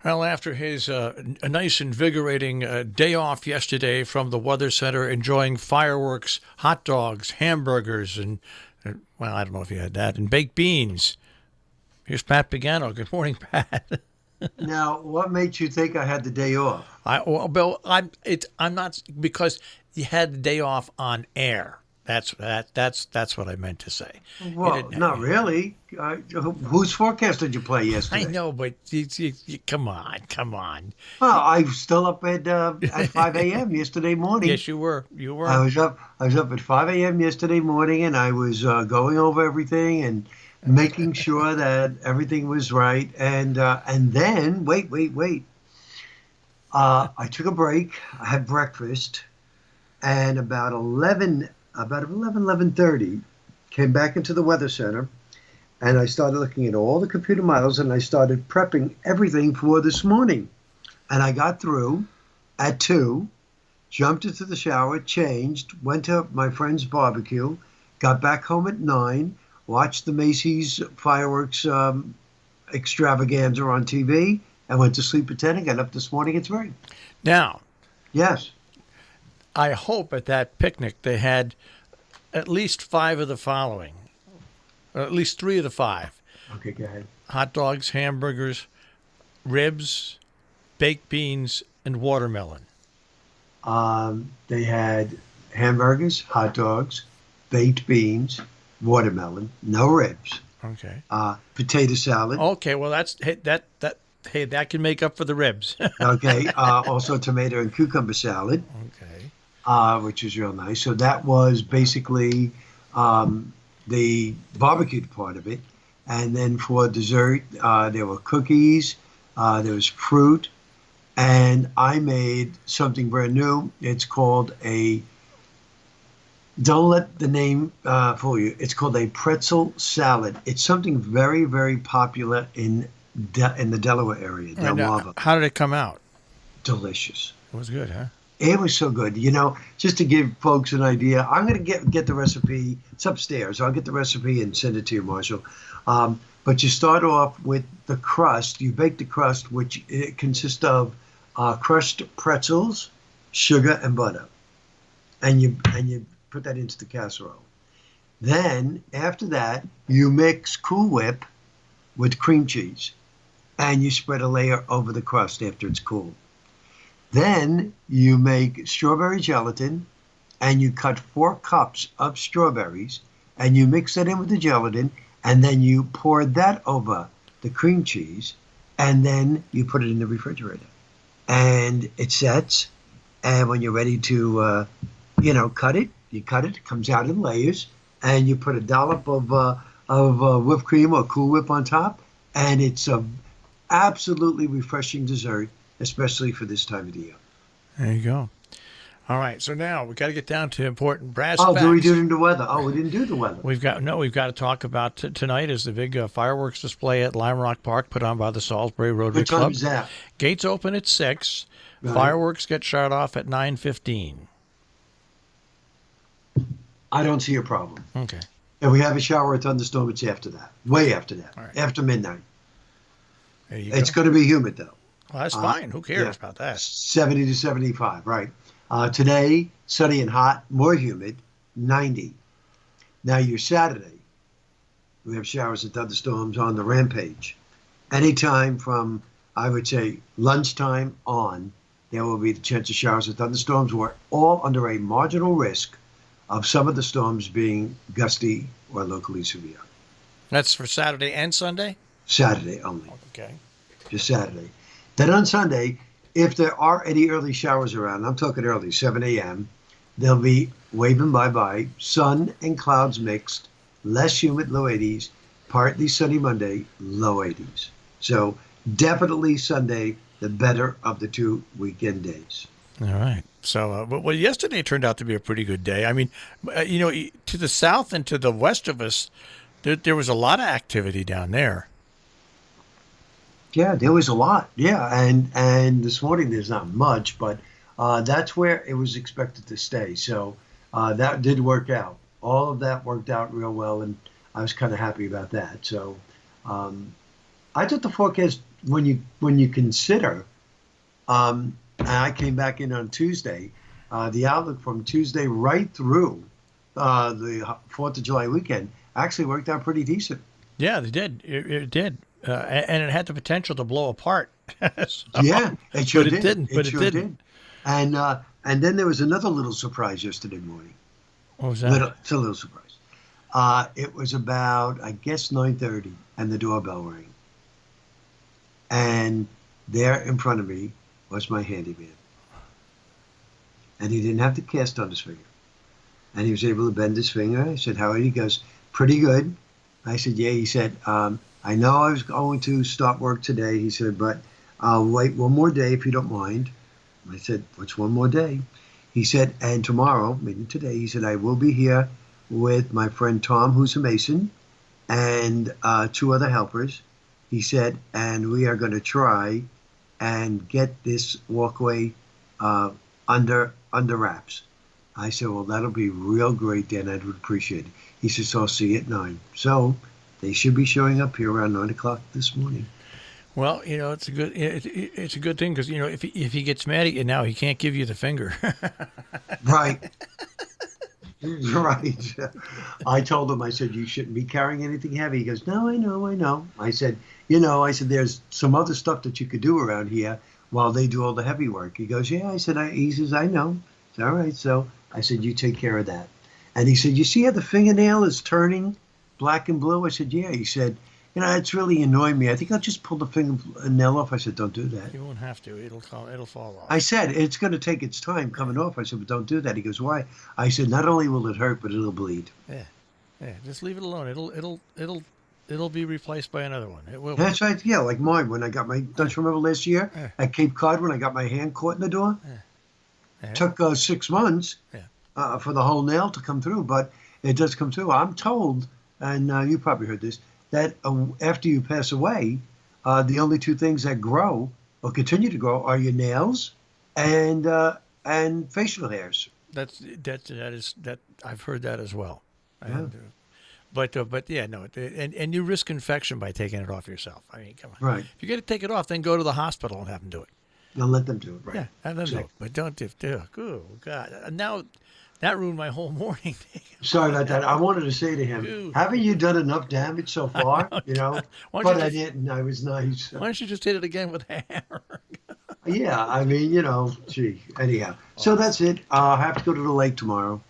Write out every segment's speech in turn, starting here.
Well, after his a nice invigorating day off yesterday from the Weather Center, enjoying fireworks, hot dogs, hamburgers, and, well, I don't know if you had that, and baked beans. Here's Pat Pagano. Good morning, Pat. Now, what made you think I had the day off? Well, Bill, I'm not because you had the day off on air. That's what I meant to say. You Well, didn't. not really. Whose forecast did you play I yesterday? know, but come on, come on. Well, I was still up at 5 a.m. yesterday morning. Yes, you were. You I were. was up. I was up at 5 a.m. yesterday morning, and I was going over everything and making sure that everything was right. And then wait. I took a break. I had breakfast, and about 11:30, came back into the weather center, and I started looking at all the computer models, and I started prepping everything for this morning. And I got through at 2, jumped into the shower, changed, went to my friend's barbecue, got back home at 9, watched the Macy's fireworks extravaganza on TV, and went to sleep at 10 and got up this morning at 3. Now, Yes. I hope at that picnic they had at least five of the following, or at least three of the five: Okay, go ahead. hot dogs, hamburgers, ribs, baked beans, and watermelon. They had hamburgers, hot dogs, baked beans, watermelon, no ribs, Okay. potato salad. Okay. Well, that's hey, that can make up for the ribs. Okay, also tomato and cucumber salad, Okay. which is real nice. So that was basically the barbecued part of it. And then for dessert, there were cookies, there was fruit, and I made something brand new. It's called don't let the name fool you. It's called a pretzel salad. It's something very, very popular in the Delaware area, And Delmarva. how did it come out? Delicious. It was good, huh? It was so good. Just to give folks an idea, I'm going to get the recipe. It's upstairs. I'll get the recipe and send it to you, Marshall. But you start off with the crust. You bake the crust, which it consists of crushed pretzels, sugar, and butter. And you put that into the casserole. Then, after that, you mix Cool Whip with cream cheese. And you spread a layer over the crust after it's cool. Then you make strawberry gelatin, and you cut 4 cups of strawberries, and you mix that in with the gelatin, and then you pour that over the cream cheese, and then you put it in the refrigerator. And it sets, and when you're ready to, cut it, you cut it. It comes out in layers, and you put a dollop of whipped cream or Cool Whip on top, and it's a absolutely refreshing dessert, especially for this time of the year. There you go. All right. So now we got to get down to important brass Oh, facts. do we do the weather? Oh, we didn't do the weather. We've got to talk about tonight is the big fireworks display at Lime Rock Park put on by the Salisbury Rotary What Club. time is that? Gates open at 6. Right. Fireworks get shut off at 9:15. I don't see a problem. Okay. If we have a shower or thunderstorm, it's after that. Way after that. All right. After midnight. There you It's go. going to be humid, though. Well, that's fine. Who cares Yeah. about that? 70 to 75, right. Today, sunny and hot, more humid, 90. Now, your Saturday, we have showers and thunderstorms on the rampage. Anytime from, I would say, lunchtime on, there will be the chance of showers and thunderstorms. We're all under a marginal risk of some of the storms being gusty or locally severe. That's for Saturday and Sunday? Saturday only, Okay. just Saturday. Then on Sunday, if there are any early showers around, I'm talking early, 7 a.m., they'll be waving bye-bye, sun and clouds mixed, less humid, low 80s, partly sunny Monday, low 80s. So definitely Sunday, the better of the 2 weekend days. All right. So, well, yesterday turned out to be a pretty good day. I mean, to the south and to the west of us, there was a lot of activity down there. Yeah, there was a lot. Yeah, and this morning there's not much, but that's where it was expected to stay. So that did work out. All of that worked out real well, and I was kind of happy about that. So I thought the forecast when you consider, and I came back in on Tuesday, the outlook from Tuesday right through the 4th of July weekend actually worked out pretty decent. Yeah, they did. It did, and it had the potential to blow apart. So, Yeah, it sure but it did. didn't. It But it sure didn't. did. And then there was another little surprise yesterday morning. What was that? It's a little surprise. It was about, I guess, 9:30, and the doorbell rang. And there in front of me was my handyman. And he didn't have the cast on his finger. And he was able to bend his finger. I said, "How are you?" He goes, "Pretty good." I said, "Yeah." He said, "I know I was going to start work today." He said, "But I'll wait one more day if you don't mind." I said, "What's one more day?" He said, "And tomorrow, meaning today," he said, "I will be here with my friend Tom, who's a mason, and two other helpers." He said, "And we are going to try and get this walkway under wraps." I said, "Well, that'll be real great, Dan. I would appreciate it." He said, "So I'll see you at 9." So they should be showing up here around 9 o'clock this morning. Well, it's a good thing because if he gets mad at you now, he can't give you the finger. Right. Right. I told him, I said, "You shouldn't be carrying anything heavy." He goes, "No, I know, I know." I said, "There's some other stuff that you could do around here while they do all the heavy work." He goes, "Yeah." I said, he says, "I know." It's all right. So I said, "You take care of that." And he said, "You see how the fingernail is turning black and blue?" I said, "Yeah." He said, "It's really annoying me. I think I'll just pull the fingernail off." I said, "Don't do that." You won't have to. It'll fall off. I said, "It's going to take its time coming off." I said, "But don't do that." He goes, "Why?" I said, "Not only will it hurt, but it'll bleed." Yeah, yeah. Just leave it alone. It'll be replaced by another one. It will. That's right. Yeah, like mine when I got don't you remember last year Yeah. at Cape Cod when I got my hand caught in the door? Yeah. Took 6 months Yeah. for the whole nail to come through, but it does come through. I'm told, and you probably heard this, that after you pass away, the only two things that grow or continue to grow are your nails and facial hairs. That I've heard that as well. Yeah, But yeah, no, and you risk infection by taking it off yourself. I mean, come on. right. If you're going to take it off, then go to the hospital and have them do it. Now let them do it. Right. Yeah, have them do it. But don't do it. Oh, God. Now, that ruined my whole morning. Sorry about that. I wanted to say to him, Dude. "Haven't you done enough damage so far?" Why don't But you I just- didn't. I was nice. Why don't you just hit it again with a hammer? Yeah, I mean, gee. Anyhow, so that's it. I have to go to the lake tomorrow.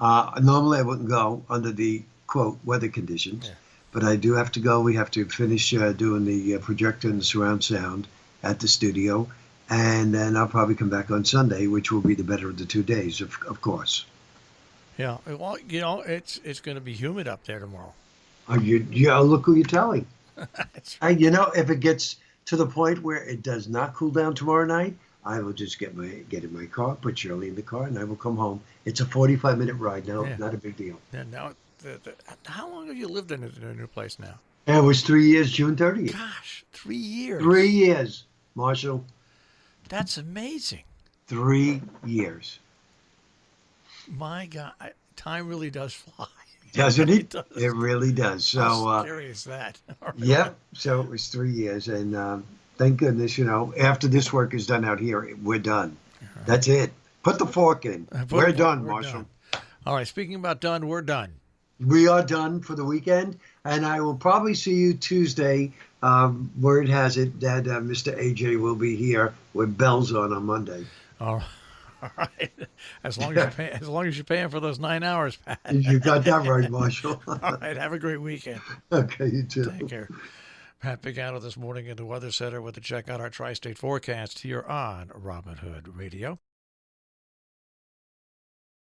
Normally, I wouldn't go under the quote weather conditions, Yeah. but I do have to go. We have to finish doing the projector and the surround sound at the studio, and then I'll probably come back on Sunday, which will be the better of the 2 days, of course. Yeah. Well, it's going to be humid up there tomorrow. Yeah, look who you're telling. That's If it gets to the point where it does not cool down tomorrow night, I will just get in my car, put Shirley in the car, and I will come home. It's a 45-minute ride now, Yeah. not a big deal. And now, how long have you lived in a new place now? And it was 3 years, June 30th. Gosh, 3 years. 3 years, Marshall. That's amazing. 3 years. My God, time really does fly. Doesn't it? does. It really does. So, How scary is that? yep. So it was 3 years. And thank goodness, after this work is done out here, we're done. That's it. Put the fork in. We're done, Marshall. Done. All right, speaking about done, we're done. We are done for the weekend, and I will probably see you Tuesday. Word has it that Mr. AJ will be here with bells on Monday. All right. As long as you're paying for those 9 hours, Pat. You got that right, Marshall. All right. Have a great weekend. Okay, you too. Take care. Pat Pagano this morning in the Weather Center with a check on our tri-state forecast here on Robin Hood Radio.